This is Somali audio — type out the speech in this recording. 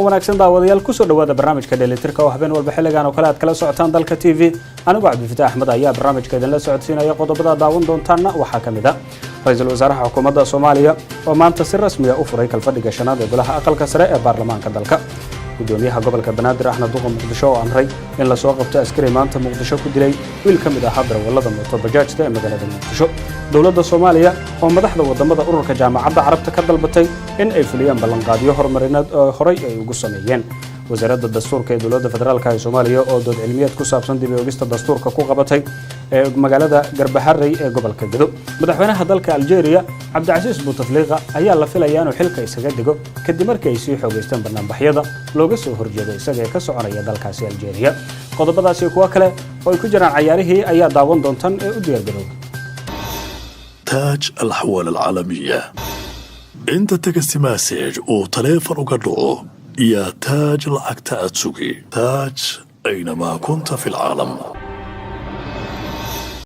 wanaagsan daawadayaal ku soo dhawaada barnaamijka dheelitirka oo habeen walba xilligan oo kale aad kala socotaan dalka TV anigu Cabdi Axmed ayaa barnaamijka idin la socodsiinaya qodobada daawan doontaana waxa kamid ah ra'iisul wasaaraha xukuumadda Soomaaliya oo maanta si rasmi ah u furay kalfadhiga shanaad ee golaha aqalka sare ee baarlamaanka dalka gudoomiyaha gobolka Banaadir Axmed Duqo Muqdisho oo amray in la soo qabto askari maanta Muqdisho ku dilay wiil kamid ah darawallada mooto bajaajta ee magaalada Muqdisho dawladda Soomaaliya oo madaxda wadamada ururka jaamacadda Carabta ka dalbatay in ay fuliyaan ballanqaadyo horumarineed oo horay ay ugu sameeyeen wasaaradda dastuurka ee dawladda federaalka ee Soomaaliya oo dood cilmiyeed ku saabsan dib u eegista dastuurka ku qabatay ee magaalada Garbaharey ee gobolka Gedo madaxweynaha dalka Algeria Cabdicasiis Bouteflika ayaa la filayaa inuu xilka isaga dhigo kadib markii ay sii xoogeysteen barnaamijyada looga soo horjeeday isaga ee ka soconaya dalkaasi Algeria qodobadaasi kuwa kale oo ay ku jiraan ciyaarihii ayaa daawan doontaan ee u diyaar garow تاج الأحوال العالمية انت تكست مسج وتليفون وقدو يا تاج العكتات سوقي تاج أينما كنت في العالم